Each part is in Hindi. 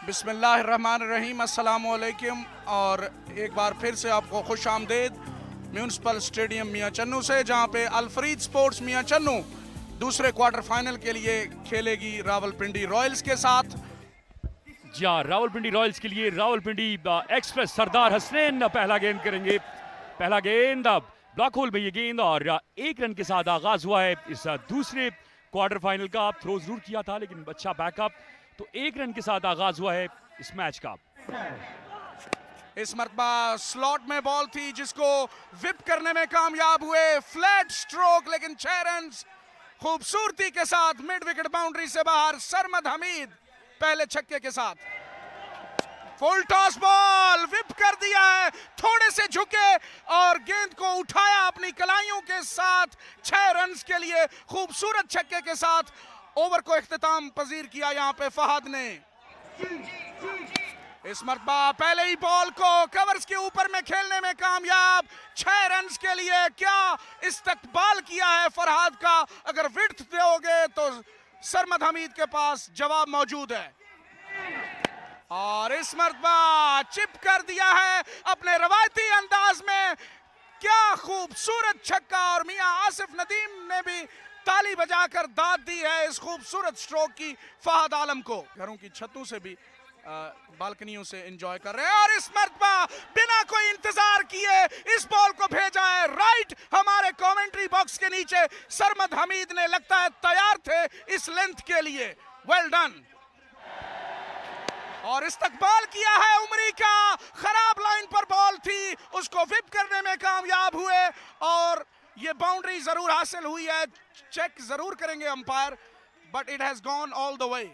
बिस्मिल्लाहिर्रहमानिर्रहीम, अस्सलामुअलैकुम। और एक बार फिर से आपको खुश आमदेद म्यूनसिपल स्टेडियम मियां चन्नू से, जहां पे अल-फरीद स्पोर्ट्स मियां चन्नू दूसरे क्वार्टर फाइनल के लिए खेलेगी रावलपिंडी रॉयल्स के साथ। जी हाँ, रावलपिंडी रॉयल्स के लिए रावलपिंडी एक्सप्रेस सरदार हसनैन पहला गेंद करेंगे। पहला गेंद ब्लॉक होल में ये गेंद, और एक रन के साथ आगाज हुआ है इस दूसरे क्वार्टर फाइनल का। थ्रो जरूर किया था लेकिन अच्छा बैकअप, तो एक रन के साथ आगाज हुआ है इस मैच का। इस मरतबा स्लॉट में बॉल थी जिसको विप करने में कामयाब हुए। फ्लैट स्ट्रोक, लेकिन 6 रन खूबसूरती के साथ मिड विकेट बाउंड्री से बाहर। सरमद हमीद पहले छक्के के साथ। फुल टॉस बॉल विप कर दिया है, थोड़े से झुके और गेंद को उठाया अपनी कलाइयों के साथ। 6 रन के लिए खूबसूरत छक्के के साथ ओवर को इख्तिताम पजीर किया यहां पे फहद ने। इस मरतबा पहले ही बॉल को कवर्स के ऊपर में खेलने में कामयाब। 6 रन के लिए क्या इस्तकबाल किया है फरहाद का। अगर विड्थ दोगे तो सरमद हमीद के पास जवाब मौजूद है। और इस मरतबा चिप कर दिया है अपने रवायती अंदाज में। क्या खूबसूरत छक्का, और मियां आसिफ नदीम ने भी ताली बजाकर दाद दी है इस खूबसूरत स्ट्रोक की फहद आलम को। घरों की छतों से भी बालकनियों से एंजॉय कर रहे हैं। और इस मरतबा बिना कोई इंतजार किए इस बॉल को भेजा है राइट हमारे कमेंट्री बॉक्स के नीचे। सरमद हमीद ने लगता है तैयार थे इस लेंथ के लिए। Well done. और इस्तकबाल किया है उमरी का। खराब लाइन पर बॉल थी, उसको विप करने में कामयाब हुए और ये बाउंड्री जरूर हासिल हुई है। चेक जरूर करेंगे umpire, but it has gone all the way.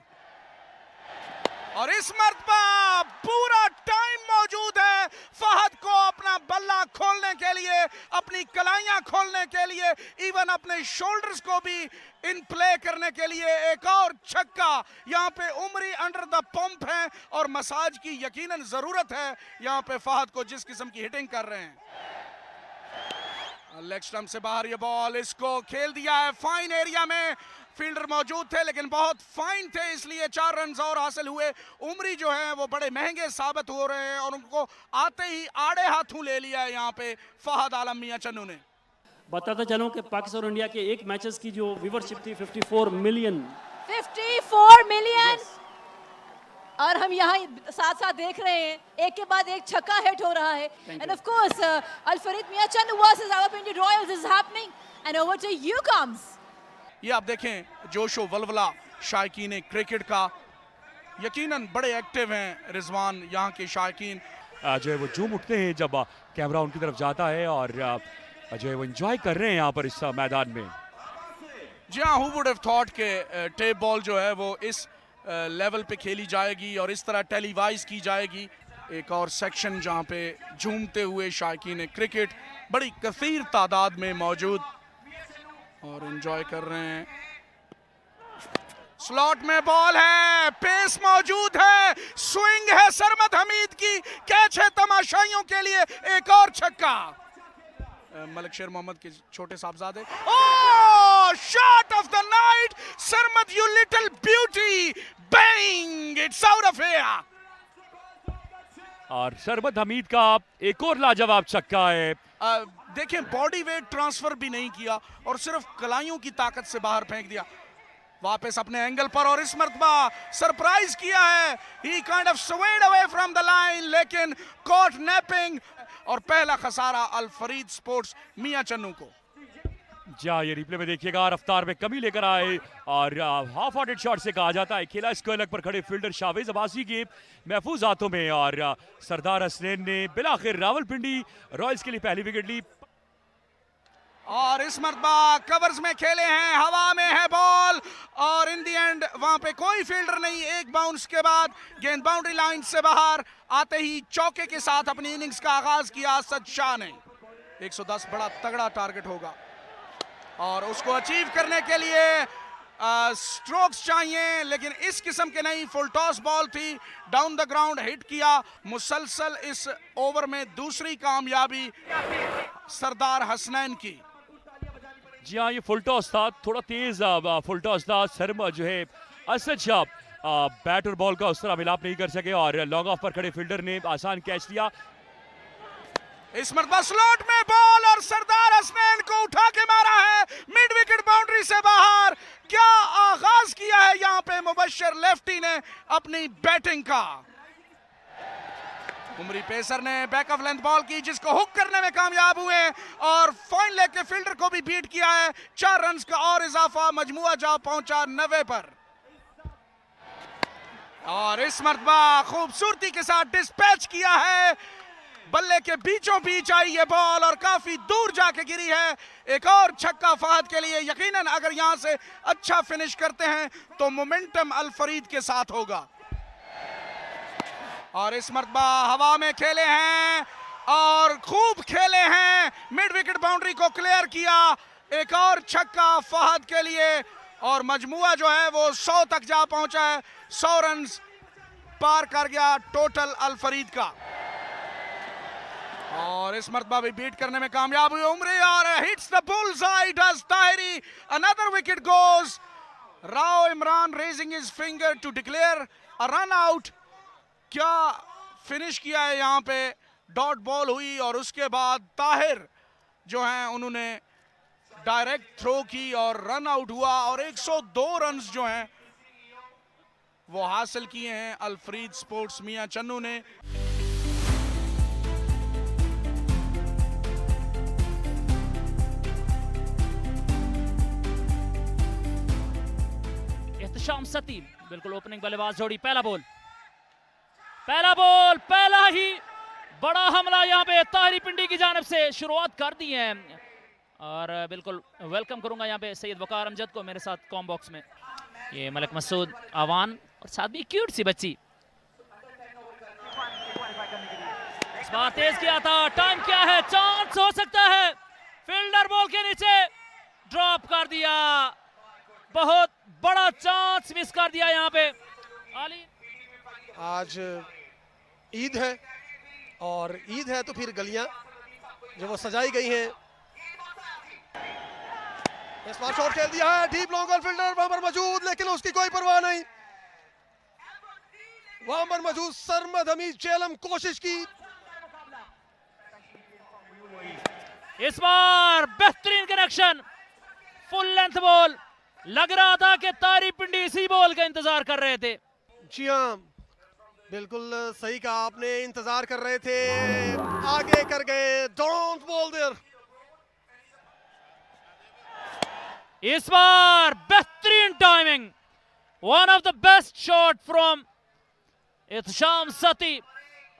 और इस मरतबा पूरा टाइम मौजूद है फहद को अपना बल्ला खोलने के लिए, अपनी कलाइयां खोलने के लिए, इवन अपने शोल्डर्स को भी इन प्ले करने के लिए। एक और छक्का। यहां पे उमरी अंडर द पंप है और मसाज की यकीनन जरूरत है यहां पे फहद को, जिस किस्म की हिटिंग कर रहे हैं। लेग स्टंप से बाहर ये बॉल, इसको खेल दिया है फाइन एरिया में। फील्डर मौजूद थे लेकिन बहुत फाइन थे, इसलिए 4 रन और हासिल हुए। उमरी जो है वो बड़े महंगे साबित हो रहे हैं और उनको आते ही आड़े हाथों ले लिया है यहाँ पे फहद आलम मियां चन्नू ने। बताता चलूं कि पाकिस्तान और इंडिया के एक मैचेस की जो व्यूवरशिप थी 54 मिलियन। 54 मिलियन। और हम यहाँ साथ साथ देख रहे हैं एक के बाद एक छक्का हिट हो रहा है। And of course Al-Farid Mian Channu versus Rawalpindi royals is happening and over to you comes. ये आप देखें जोशो वलवला शायकीन क्रिकेट का, यकीनन बड़े एक्टिव हैं रिजवान यहाँ के शायकीन। जो है वो झूम उठते हैं जब कैमरा उनकी तरफ जाता है, और जो है वो एंजॉय कर रहे हैं यहाँ पर इस मैदान में। जी हाँ, हु वुड हैव थॉट के टेप बॉल जो है वो इस लेवल पे खेली जाएगी और इस तरह टेलीवाइज की जाएगी। एक और सेक्शन जहाँ पे झूमते हुए शायकीन क्रिकेट बड़ी कसीर तादाद में मौजूद और एंजॉय कर रहे हैं। स्लॉट में बॉल है, पेस मौजूद है, स्विंग है सरमद हमीद की, कैच है तमाशाइयों के लिए। एक और छक्का मलिक शेर मोहम्मद के छोटे साहबजादे। Oh, shot of the night Sarmad, you little beauty, bang, it's out of here. और सरमद हमीद का एक और लाजवाब छक्का है। देखें, बॉडी वेट ट्रांसफर भी नहीं किया और सिर्फ कलाइयों की ताकत से बाहर फेंक दिया वापस अपने एंगल पर। और इस मरतबा सरप्राइज किया है, he kind of swayed away from the line, लेकिन कॉट नैपिंग। और पहला खसारा अल-फरीद स्पोर्ट्स मियां चन्नू को। जा ये रिप्ले में देखिएगा, रफ्तार में कमी लेकर आए और हाफ हार्टेड शॉट से कहा जाता है खेला स्क्वायर पर खड़े फील्डर शावेज अब्बासी के महफूज हाथों में, और सरदार हसनैन ने बिलाखिर रावलपिंडी रॉयल्स के लिए पहली विकेट ली। और इस मरतबा कवर्स में खेले हैं, हवा में है बॉल और इन दी एंड वहां पे कोई फील्डर नहीं। एक बाउंस के बाद गेंद बाउंड्री लाइन से बाहर आते ही चौके के साथ अपनी इनिंग्स का आगाज किया असद शाह ने। 110 बड़ा तगड़ा टारगेट होगा और उसको अचीव करने के लिए स्ट्रोक्स चाहिए, लेकिन इस किस्म के नहीं। फुल टॉस बॉल थी, डाउन द ग्राउंड हिट किया। मुसलसल इस ओवर में दूसरी कामयाबी सरदार हसनैन की। जी हाँ, ये फुल टॉस था, थोड़ा तेज फुल टॉस था। सरमद जो है असद शाह बैट और बॉल का उस तरह मिलाप नहीं कर सके और लॉन्ग ऑफ पर खड़े फील्डर ने आसान कैच लिया। इस मरतबा स्लॉट में बॉल और सरदार हसनैन को उठा के मारा है मिड विकेट बाउंड्री से बाहर। क्या आगाज किया है यहां पे मुबश्शिर लेफ्टी ने अपनी बैटिंग का। उमरी पेसर ने बैक ऑफ लेंथ बॉल की जिसको हुक करने में कामयाब हुए और फाइन लेग के फील्डर को भी बीट किया है। 4 रन्स का और इजाफा, मजमुआ जा पहुंचा 90 पर। और इस मरतबा खूबसूरती के साथ डिस्पैच किया है, बल्ले के बीचों बीच आई ये बॉल और काफी दूर जाके गिरी है। एक और छक्का फहद के लिए। यकीनन अगर यहां से अच्छा फिनिश करते हैं तो मोमेंटम अल फरीद के साथ होगा। और इस मरतबा हवा में खेले हैं और खूब खेले हैं, मिड विकेट बाउंड्री को क्लियर किया। एक और छक्का फहद के लिए और मजमुआ जो है वो 100 तक जा पहुंचा है। 100 रन पार कर गया टोटल अल फरीद का। और इस मरतबा भी बीट करने में कामयाब हुए उमरी और hits the bullseye does Tahiri. Another wicket goes. Rao Imran raising his finger to declare a run out. क्या फिनिश किया है यहाँ पे। डॉट बॉल हुई और उसके बाद ताहिर जो हैं उन्होंने डायरेक्ट थ्रो की और रन आउट हुआ और 102 रन्स जो हैं वो हासिल किए हैं अल फरीद स्पोर्ट्स मियां चन्नू ने। एहतशाम सती बिल्कुल ओपनिंग बल्लेबाज जोड़ी। पहला बॉल पहला ही बड़ा हमला यहाँ पे ताहिरी पिंडी की जानिब से शुरुआत कर दी है और बिल्कुल वेलकम करूंगा यहाँ पे सैयद वकार अमजद को मेरे साथ कॉम बॉक्स में। ये मलिक मसूद आवान और साथ भी क्यूट सी बच्ची। इस बार तेज किया था, टाइम क्या है, चांस हो सकता है। फील्डर बॉल के नीचे ड्रॉप कर दिया, बहुत बड़ा चांस मिस कर दिया यहाँ पे। आली आज ईद है और ईद है तो फिर गलियां जो वो सजाई गई हैं। इस बार शॉट खेल दिया है, डीप लॉन्ग ऑन फील्डर वहां पर मौजूद, लेकिन उसकी कोई परवाह नहीं। वहां पर मौजूद सरमद हमीद चेलम कोशिश की। इस बार बेहतरीन कनेक्शन, फुल लेंथ बॉल। लग रहा था कि ताहिरी पिंडी इसी बॉल का इंतजार कर रहे थे। जी हाँ, बिल्कुल सही कहा आपने, इंतजार कर रहे थे, आगे कर गए। Don't ball there. इस बार बेहतरीन timing, one of the best shot from Ehtesham Sati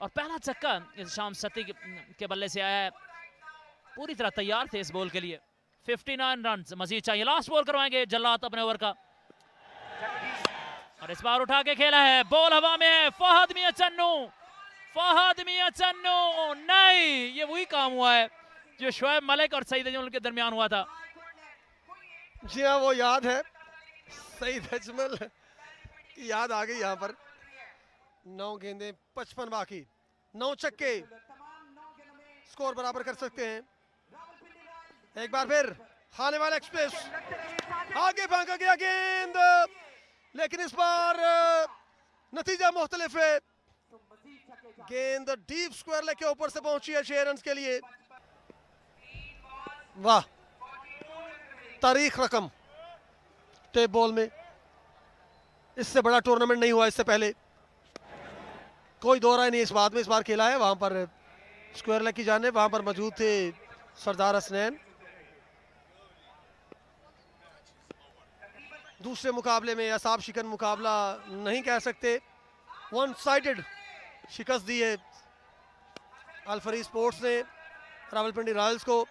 और पहला छक्का एहतशाम सती के बल्ले से आया है। पूरी तरह तैयार थे इस बॉल के लिए। 59 रन मजीद चाहिए। लास्ट बॉल करवाएंगे जल्लाद अपने ओवर का और इस बार उठा के खेला है, बॉल हवा में है। फहद मियां चन्नू नहीं, ये वही काम हुआ है जो शोएब मलिक और सईद अजमल के दरमियान हुआ था। जी हाँ, वो याद है, सईद अजमल की याद आ गई यहाँ पर। 9 गेंदें 55 बाकी, 9 छक्के, स्कोर बराबर कर सकते हैं। एक बार फिर खाने वाला एक्सप्रेस, आगे भागा गया गेंद, लेकिन इस बार नतीजा मुख्तलिफ है। गेंद डीप स्क्वायर लेग के ऊपर से पहुंची है 6 रन के लिए। वाह, तारीख रकम टेप बॉल में, इससे बड़ा टूर्नामेंट नहीं हुआ इससे पहले, कोई दो राय नहीं इस बात में। इस बार खेला है वहां पर स्क्वायर लेग की जानिब, वहां पर मौजूद थे सरदार हसनैन। दूसरे मुकाबले में असाब शिकन मुकाबला नहीं कह सकते, वन साइडेड शिकस्त दी है अल फरीद स्पोर्ट्स ने रावलपिंडी रॉयल्स को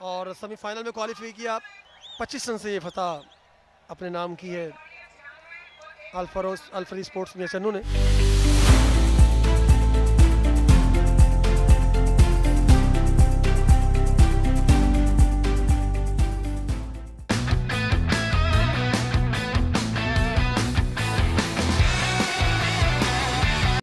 और सेमीफाइनल में क्वालिफाई किया। 25 रन से ये फतह अपने नाम की है अल फरीद स्पोर्ट्स मियां चन्नू ने।